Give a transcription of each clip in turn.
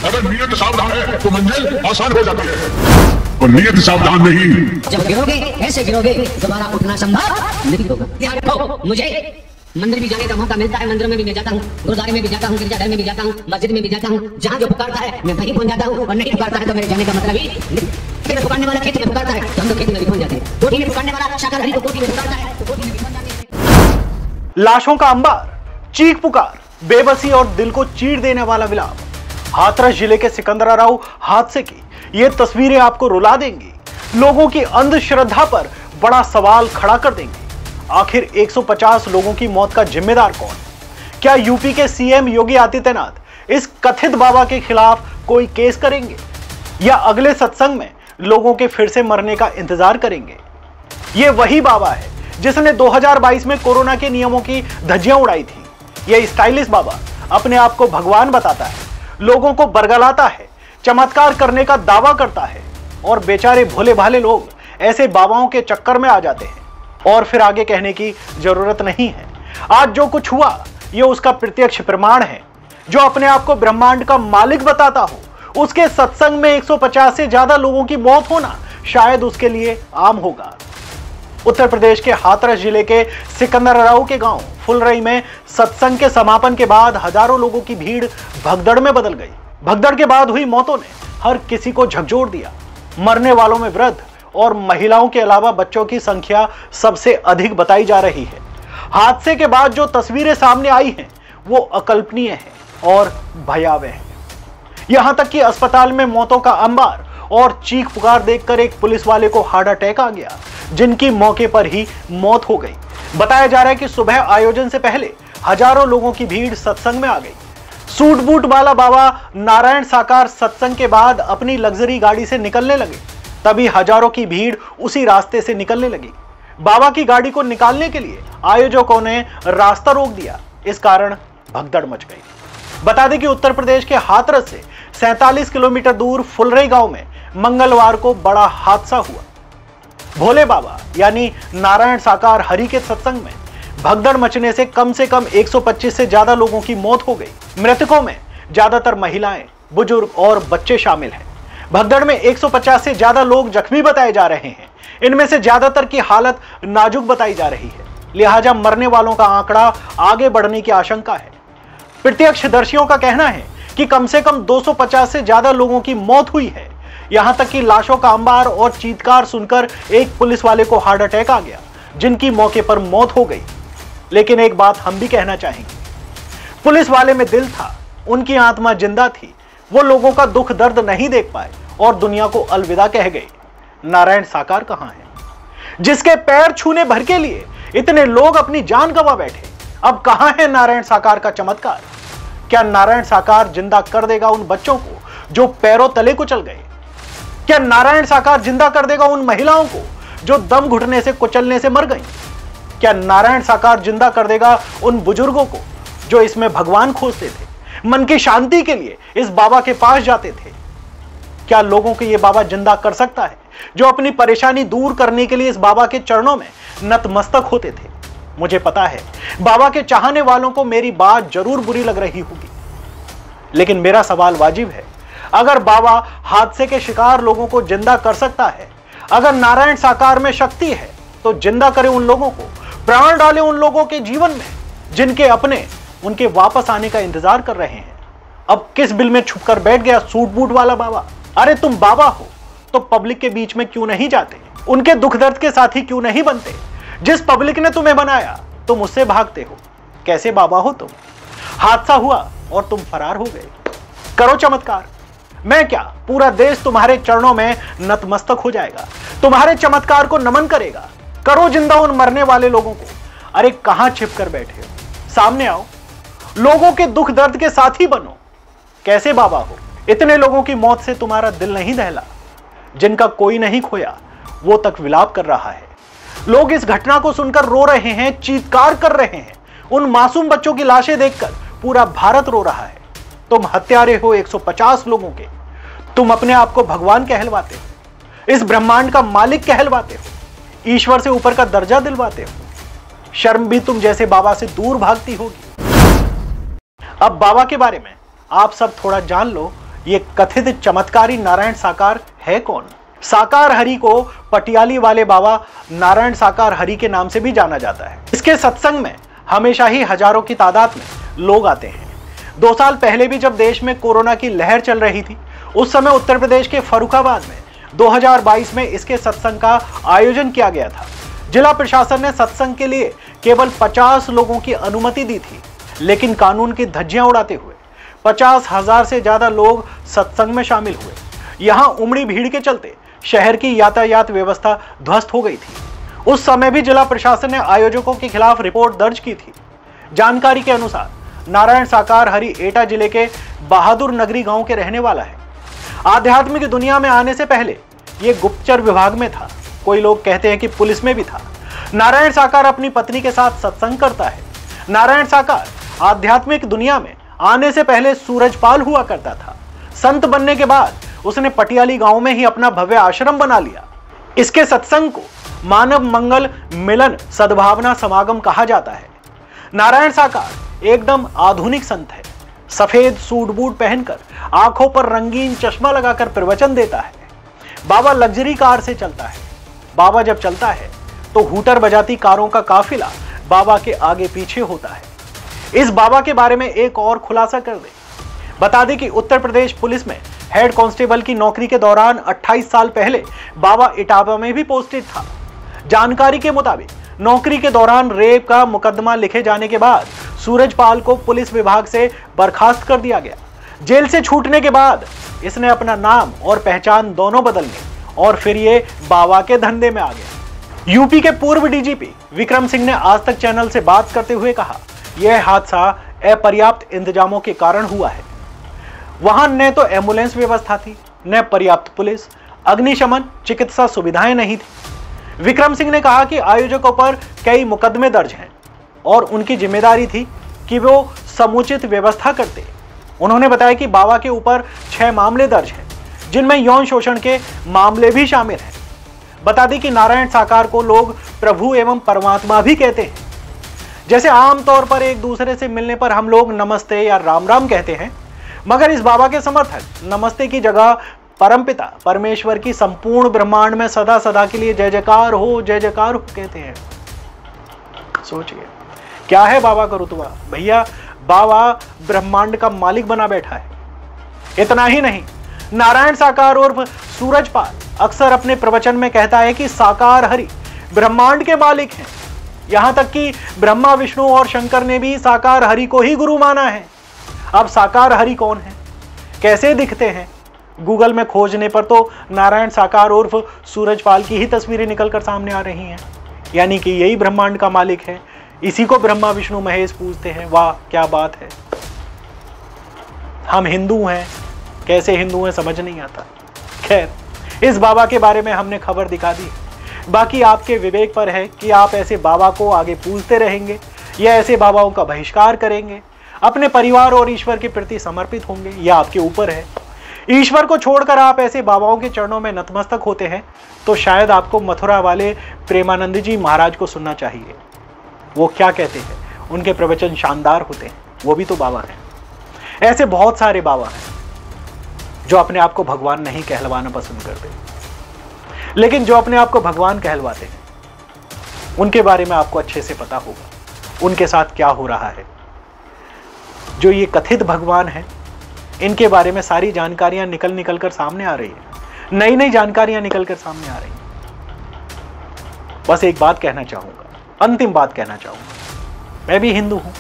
अगर नीयत सावधान है तो मंजिल आसान हो जाती है, और नीयत सावधान नहीं। जब गिरोगे ऐसे गिरोगे दोबारा उठना संभव नहीं होगा। ध्यान रखो, मुझे मंदिर भी जाने का मौका मिलता है, मंदिर में भी मैं जाता हूँ, गुरुद्वारे में भी जाता हूँ, गिरजाघर में भी जाता हूँ, मस्जिद में भी जाता हूँ। जहाँ जो पुकारता है मैं वहीं पहुंच जाता हूँ, और नहीं पुकारता है तो मेरे जाने का मतलब ही खेत में पुकारने वाला खेत में पुकारता है तो हम लोग खेत में भी पहुंच जाते हैं। कोठी में पुकारने वाला शाकाहारी को कोठी में पुकारता है तो कोठी में भी पहुंच जाते हैं। लाशों का अंबार, चीख पुकार, बेबसी और दिल को चीर देने वाला विलाप। हाथरस जिले के सिकंदराराव हादसे की ये तस्वीरें आपको रुला देंगी, लोगों की अंधश्रद्धा पर बड़ा सवाल खड़ा कर देंगी। आखिर 150 लोगों की मौत का जिम्मेदार कौन? क्या यूपी के सीएम योगी आदित्यनाथ इस कथित बाबा के खिलाफ कोई केस करेंगे, या अगले सत्संग में लोगों के फिर से मरने का इंतजार करेंगे? ये वही बाबा है जिसने 2022 में कोरोना के नियमों की धज्जियां उड़ाई थी। यह स्टाइलिश बाबा अपने आप को भगवान बताता है, लोगों को बरगलाता है, चमत्कार करने का दावा करता है, और बेचारे भोले भाले लोग ऐसे बाबाओं के चक्कर में आ जाते हैं। और फिर आगे कहने की जरूरत नहीं है। आज जो कुछ हुआ यह उसका प्रत्यक्ष प्रमाण है। जो अपने आप को ब्रह्मांड का मालिक बताता हो, उसके सत्संग में 150 से ज्यादा लोगों की मौत होना शायद उसके लिए आम होगा। उत्तर प्रदेश के हाथरस जिले के सिकंदराराव के गांव फुलरई में सत्संग के समापन के बाद हजारों लोगों की भीड़ भगदड़ में बदल गई। भगदड़ के बाद हुई मौतों ने हर किसी को झकझोर दिया। मरने वालों में वृद्ध और महिलाओं के अलावा बच्चों की संख्या सबसे अधिक बताई जा रही है। हादसे के बाद जो तस्वीरें सामने आई हैं वो अकल्पनीय हैं और भयावह हैं। यहां तक कि अस्पताल में मौतों का अंबार और चीख पुकार देखकर एक पुलिस वाले को हार्ट अटैक आ गया, जिनकी मौके पर ही मौत हो गई। बताया जा रहा है कि सुबह आयोजन से पहले हजारों लोगों की भीड़ सत्संग में आ गई। सूट बूट वाला बाबा नारायण साकार सत्संग के बाद अपनी लग्जरी गाड़ी से निकलने लगे, तभी हजारों की भीड़ उसी रास्ते से निकलने लगी। बाबा की गाड़ी को निकालने के लिए आयोजकों ने रास्ता रोक दिया। इस कारण भगदड़ मच गई। बता दें कि उत्तर प्रदेश के हाथरस से 47 किलोमीटर दूर फुलरई गांव में मंगलवार को बड़ा हादसा हुआ। भोले बाबा यानी नारायण साकार हरि के सत्संग में भगदड़ मचने से कम 125 से ज्यादा लोगों की मौत हो गई। मृतकों में ज्यादातर महिलाएं, बुजुर्ग और बच्चे शामिल हैं। भगदड़ में 150 से ज्यादा लोग जख्मी बताए जा रहे हैं। इनमें से ज्यादातर की हालत नाजुक बताई जा रही है, लिहाजा मरने वालों का आंकड़ा आगे बढ़ने की आशंका है। प्रत्यक्षदर्शियों का कहना है कि कम से कम 250 से ज्यादा लोगों की मौत हुई है। यहां तक कि लाशों का अंबार और चीत्कार सुनकर एक पुलिस वाले को हार्ट अटैक आ गया, जिनकी मौके पर मौत हो गई। लेकिन एक बात हम भी कहना चाहेंगे, पुलिस वाले में दिल था, उनकी आत्मा जिंदा थी। वो लोगों का दुख दर्द नहीं देख पाए और दुनिया को अलविदा कह गए। नारायण साकार कहां है, जिसके पैर छूने भर के लिए इतने लोग अपनी जान गंवा बैठे? अब कहां है नारायण साकार का चमत्कार? क्या नारायण साकार जिंदा कर देगा उन बच्चों को जो पैरों तले कुचल गए? क्या नारायण साकार जिंदा कर देगा उन महिलाओं को जो दम घुटने से कुचलने से मर गई? क्या नारायण साकार जिंदा कर देगा उन बुजुर्गों को जो इसमें भगवान खोजते थे, मन की शांति के लिए इस बाबा के पास जाते थे? क्या लोगों को यह बाबा जिंदा कर सकता है जो अपनी परेशानी दूर करने के लिए इस बाबा के चरणों में नतमस्तक होते थे? मुझे पता है बाबा के चाहने वालों को मेरी बात जरूर बुरी लग रही होगी, लेकिन मेरा सवाल वाजिब है। अगर बाबा हादसे के शिकार लोगों को जिंदा कर सकता है, अगर नारायण साकार में शक्ति है, तो जिंदा करे उन लोगों को, प्राण डाले उन लोगों के जीवन में जिनके अपने उनके वापस आने का इंतजार कर रहे हैं। अब किस बिल में छुपकर बैठ गया सूट बूट वाला बाबा? अरे तुम बाबा हो तो पब्लिक के बीच में क्यों नहीं जाते? उनके दुख दर्द के साथी क्यों नहीं बनते? जिस पब्लिक ने तुम्हें बनाया तुम उससे भागते हो। कैसे बाबा हो तुम? हादसा हुआ और तुम फरार हो गए। करो चमत्कार। मैं क्या, पूरा देश तुम्हारे चरणों में नतमस्तक हो जाएगा, तुम्हारे चमत्कार को नमन करेगा। करो जिंदा उन मरने वाले लोगों को। अरे कहां छिप कर बैठे हो? सामने आओ, लोगों के दुख दर्द के साथी बनो। कैसे बाबा हो? इतने लोगों की मौत से तुम्हारा दिल नहीं दहला? जिनका कोई नहीं खोया वो तक विलाप कर रहा है। लोग इस घटना को सुनकर रो रहे हैं, चीत्कार कर रहे हैं। उन मासूम बच्चों की लाशें देखकर पूरा भारत रो रहा है। तुम हत्यारे हो 150 लोगों के। तुम अपने आप को भगवान कहलवाते हो, इस ब्रह्मांड का मालिक कहलवाते हो, ईश्वर से ऊपर का दर्जा दिलवाते हो। शर्म भी तुम जैसे बाबा से दूर भागती होगी। अब बाबा के बारे में आप सब थोड़ा जान लो, ये कथित चमत्कारी नारायण साकार है कौन? साकार हरि को पटियाली वाले बाबा नारायण साकार हरि के नाम से भी जाना जाता है। इसके सत्संग में हमेशा ही हजारों की तादाद में लोग आते हैं। 2 साल पहले भी जब देश में कोरोना की लहर चल रही थी, उस समय उत्तर प्रदेश के फर्रुखाबाद में 2022 में इसके सत्संग का आयोजन किया गया था। जिला प्रशासन ने सत्संग के लिए केवल 50 लोगों की अनुमति दी थी, लेकिन कानून की धज्जियां उड़ाते हुए 50,000 से ज्यादा लोग सत्संग में शामिल हुए। यहां उमड़ी भीड़ के चलते शहर की यातायात व्यवस्था ध्वस्त हो गई थी। उस समय भी जिला प्रशासन ने आयोजकों के खिलाफ रिपोर्ट दर्ज की थी। जानकारी के अनुसार नारायण साकार हरि एटा जिले के बहादुर नगरी गांव के रहने वाला है। आध्यात्मिक दुनिया में आने से पहले ये गुप्तचर विभाग में था, कोई लोग कहते हैं कि पुलिस में भी था। नारायण साकार अपनी पत्नी के साथ सत्संग करता है। नारायण साकार आध्यात्मिक दुनिया में आने से पहले सूरजपाल हुआ करता था। संत बनने के बाद उसने पटियाली गांव में ही अपना भव्य आश्रम बना लिया। इसके सत्संग को मानव मंगल मिलन सद्भावना समागम कहा जाता है। नारायण साकार एकदम आधुनिक संत है। सफेद सूट बूट पहनकर आंखों पर रंगीन चश्मा लगाकर प्रवचन देता है। बाबा लग्जरी कार से चलता है। बाबा जब चलता है तो हूटर बजाती कारों का काफिला बाबा के आगे पीछे होता है। इस बाबा के बारे में एक और खुलासा कर दे। बता दें कि उत्तर प्रदेश पुलिस में हेड कांस्टेबल की नौकरी के दौरान 28 साल पहले बाबा इटावा में भी पोस्टेड था। जानकारी के मुताबिक नौकरी के दौरान रेप का मुकदमा लिखे जाने के बाद सूरजपाल को पुलिस विभाग से बर्खास्त कर दिया गया। जेल से छूटने के बाद इसने अपना नाम और पहचान दोनों बदल ली और फिर ये बाबा के धंधे में आ गया। यूपी के पूर्व डीजीपी विक्रम सिंह ने आज तक चैनल से बात करते हुए कहा, यह हादसा अपर्याप्त इंतजामों के कारण हुआ है। वहां न तो एम्बुलेंस व्यवस्था थी, न पर्याप्त पुलिस, अग्निशमन, चिकित्सा सुविधाएं नहीं थी। विक्रम सिंह ने कहा कि आयोजकों पर कई मुकदमे दर्ज हैं और उनकी जिम्मेदारी थी कि वो समुचित व्यवस्था करते। उन्होंने बताया कि बाबा के ऊपर 6 मामले दर्ज हैं, जिनमें यौन शोषण के मामले भी शामिल हैं। बता दें कि नारायण साकार को लोग प्रभु एवं परमात्मा भी कहते हैं। जैसे आमतौर पर एक दूसरे से मिलने पर हम लोग नमस्ते या राम राम कहते हैं, मगर इस बाबा के समर्थक नमस्ते की जगह परमपिता परमेश्वर की संपूर्ण ब्रह्मांड में सदा सदा के लिए जय जयकार हो कहते हैं। सोचिए क्या है बाबा का रुतबा। भैया बाबा ब्रह्मांड का मालिक बना बैठा है। इतना ही नहीं, नारायण साकार उर्फ सूरजपाल अक्सर अपने प्रवचन में कहता है कि साकार हरि ब्रह्मांड के मालिक हैं। यहां तक कि ब्रह्मा विष्णु और शंकर ने भी साकार हरि को ही गुरु माना है। अब साकार हरि कौन है, कैसे दिखते हैं? गूगल में खोजने पर तो नारायण साकार उर्फ सूरजपाल की ही तस्वीरें निकलकर सामने आ रही हैं। यानी कि यही ब्रह्मांड का मालिक है, इसी को ब्रह्मा विष्णु महेश पूजते हैं। वाह क्या बात है। हम हिंदू हैं, कैसे हिंदू हैं समझ नहीं आता। खैर, इस बाबा के बारे में हमने खबर दिखा दी। बाकी आपके विवेक पर है कि आप ऐसे बाबा को आगे पूजते रहेंगे या ऐसे बाबाओं का बहिष्कार करेंगे, अपने परिवार और ईश्वर के प्रति समर्पित होंगे, यह आपके ऊपर है। ईश्वर को छोड़कर आप ऐसे बाबाओं के चरणों में नतमस्तक होते हैं तो शायद आपको मथुरा वाले प्रेमानंद जी महाराज को सुनना चाहिए। वो क्या कहते हैं, उनके प्रवचन शानदार होते हैं। वो भी तो बाबा हैं। ऐसे बहुत सारे बाबा हैं जो अपने आप को भगवान नहीं कहलवाना पसंद करते, लेकिन जो अपने आप को भगवान कहलवाते हैं उनके बारे में आपको अच्छे से पता होगा उनके साथ क्या हो रहा है। जो ये कथित भगवान है, इनके बारे में सारी जानकारियां निकल कर सामने आ रही है। नई नई जानकारियां निकल कर सामने आ रही हैं। बस एक बात कहना चाहूंगा, अंतिम बात कहना चाहूंगा। मैं भी हिंदू हूं,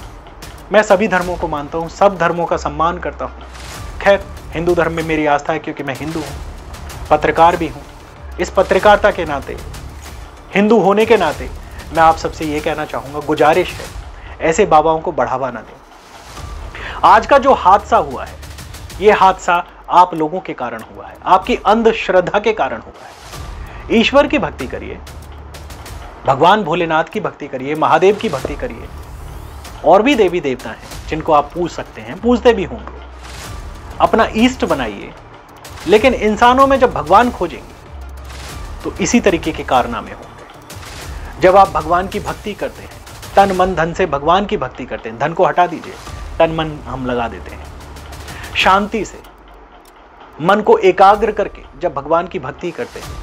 मैं सभी धर्मों को मानता हूं, सब धर्मों का सम्मान करता हूं। खैर, हिंदू धर्म में मेरी आस्था है क्योंकि मैं हिंदू हूं, पत्रकार भी हूं। इस पत्रकारिता के नाते, हिंदू होने के नाते मैं आप सबसे ये कहना चाहूंगा, गुजारिश है, ऐसे बाबाओं को बढ़ावा ना दें। आज का जो हादसा हुआ है, यह हादसा आप लोगों के कारण हुआ है, आपकी अंधश्रद्धा के कारण हुआ है। ईश्वर की भक्ति करिए, भगवान भोलेनाथ की भक्ति करिए, महादेव की भक्ति करिए। और भी देवी देवता हैं जिनको आप पूज सकते हैं, पूजते भी होंगे। अपना ईष्ट बनाइए। लेकिन इंसानों में जब भगवान खोजेंगे तो इसी तरीके के कारनामे होंगे। जब आप भगवान की भक्ति करते हैं, तन मन धन से भगवान की भक्ति करते हैं, धन को हटा दीजिए, तन मन हम लगा देते हैं, शांति से मन को एकाग्र करके जब भगवान की भक्ति करते हैं,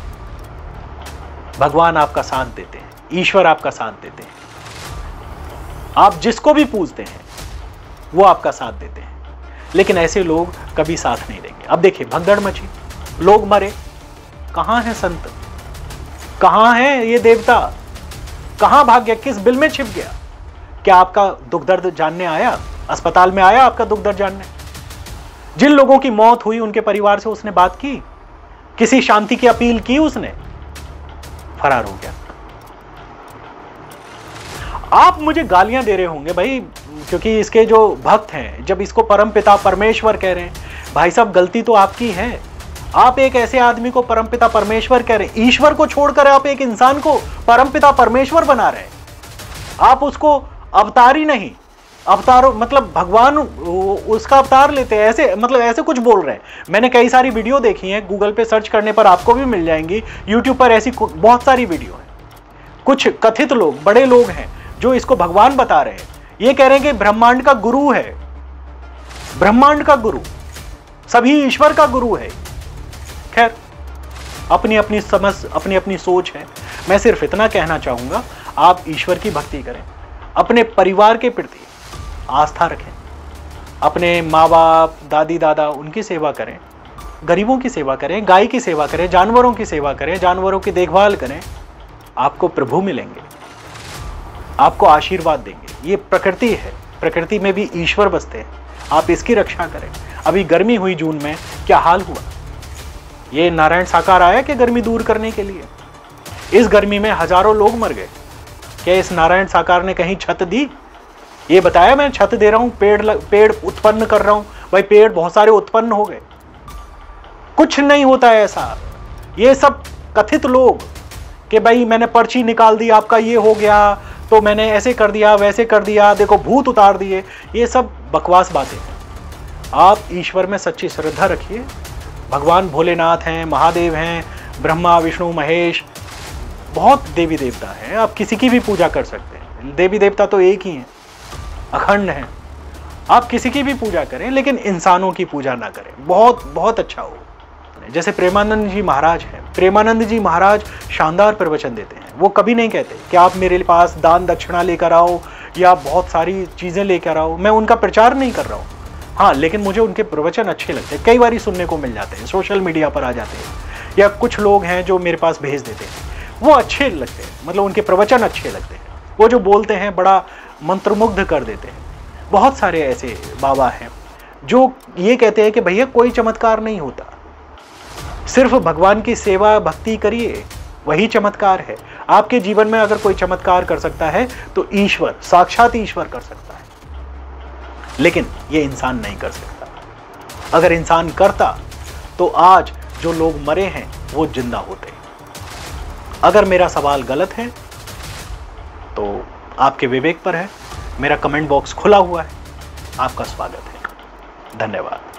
भगवान आपका साथ देते हैं, ईश्वर आपका साथ देते हैं। आप जिसको भी पूजते हैं वो आपका साथ देते हैं, लेकिन ऐसे लोग कभी साथ नहीं देंगे। अब देखिए, भगदड़ मची, लोग मरे, कहां है संत, कहां है ये देवता, कहां भाग गया, किस बिल में छिप गया? क्या आपका दुख दर्द जानने आया? अस्पताल में आया आपका दुख दर्द जानने? जिन लोगों की मौत हुई उनके परिवार से उसने बात की? किसी शांति की अपील की उसने? फरार हो गया। आप मुझे गालियां दे रहे होंगे भाई, क्योंकि इसके जो भक्त हैं जब इसको परमपिता परमेश्वर कह रहे हैं, भाई साहब गलती तो आपकी है। आप एक ऐसे आदमी को परमपिता परमेश्वर कह रहे हैं, ईश्वर को छोड़कर आप एक इंसान को परमपिता परमेश्वर बना रहे हैं। आप उसको अवतार ही नहीं, अवतार मतलब भगवान उसका अवतार लेते हैं, ऐसे मतलब ऐसे कुछ बोल रहे हैं। मैंने कई सारी वीडियो देखी हैं, गूगल पे सर्च करने पर आपको भी मिल जाएंगी, यूट्यूब पर ऐसी बहुत सारी वीडियो हैं। कुछ कथित लोग, बड़े लोग हैं जो इसको भगवान बता रहे हैं। ये कह रहे हैं कि ब्रह्मांड का गुरु है, ब्रह्मांड का गुरु, सभी ईश्वर का गुरु है। खैर, अपनी अपनी समझ, अपनी अपनी सोच है। मैं सिर्फ इतना कहना चाहूंगा, आप ईश्वर की भक्ति करें, अपने परिवार के प्रति आस्था रखें, अपने माँ बाप, दादी दादा, उनकी सेवा करें, गरीबों की सेवा करें, गाय की सेवा करें, जानवरों की सेवा करें, जानवरों की देखभाल करें। आपको प्रभु मिलेंगे, आपको आशीर्वाद देंगे। ये प्रकृति है, प्रकृति में भी ईश्वर बसते हैं, आप इसकी रक्षा करें। अभी गर्मी हुई जून में, क्या हाल हुआ? ये नारायण साकार आया कि गर्मी दूर करने के लिए? इस गर्मी में हजारों लोग मर गए। क्या इस नारायण साकार ने कहीं छत दी? ये बताया मैं छत दे रहा हूं, पेड़ उत्पन्न कर रहा हूं। भाई पेड़ बहुत सारे उत्पन्न हो गए, कुछ नहीं होता है ऐसा। ये सब कथित लोग कि भाई मैंने पर्ची निकाल दी, आपका ये हो गया, तो मैंने ऐसे कर दिया, वैसे कर दिया, देखो भूत उतार दिए, ये सब बकवास बातें हैं। आप ईश्वर में सच्ची श्रद्धा रखिए। भगवान भोलेनाथ हैं, महादेव हैं, ब्रह्मा विष्णु महेश, बहुत देवी देवता हैं, आप किसी की भी पूजा कर सकते हैं। देवी देवता तो एक ही हैं, अखंड हैं। आप किसी की भी पूजा करें, लेकिन इंसानों की पूजा ना करें, बहुत बहुत अच्छा हो। जैसे प्रेमानंद जी महाराज हैं, प्रेमानंद जी महाराज शानदार प्रवचन देते हैं। वो कभी नहीं कहते कि आप मेरे पास दान दक्षिणा लेकर आओ या बहुत सारी चीज़ें लेकर आओ। मैं उनका प्रचार नहीं कर रहा हूँ, हाँ, लेकिन मुझे उनके प्रवचन अच्छे लगते हैं। कई बार सुनने को मिल जाते हैं, सोशल मीडिया पर आ जाते हैं, या कुछ लोग हैं जो मेरे पास भेज देते हैं, वो अच्छे लगते हैं, मतलब उनके प्रवचन अच्छे लगते हैं। वो जो बोलते हैं बड़ा मंत्रमुग्ध कर देते हैं। बहुत सारे ऐसे बाबा हैं जो ये कहते हैं कि भैया कोई चमत्कार नहीं होता, सिर्फ भगवान की सेवा भक्ति करिए, वही चमत्कार है। आपके जीवन में अगर कोई चमत्कार कर सकता है तो ईश्वर, साक्षात ईश्वर कर सकता है, लेकिन ये इंसान नहीं कर सकता। अगर इंसान करता तो आज जो लोग मरे हैं वो जिंदा होते। अगर मेरा सवाल गलत है तो आपके विवेक पर है। मेरा कमेंट बॉक्स खुला हुआ है, आपका स्वागत है। धन्यवाद।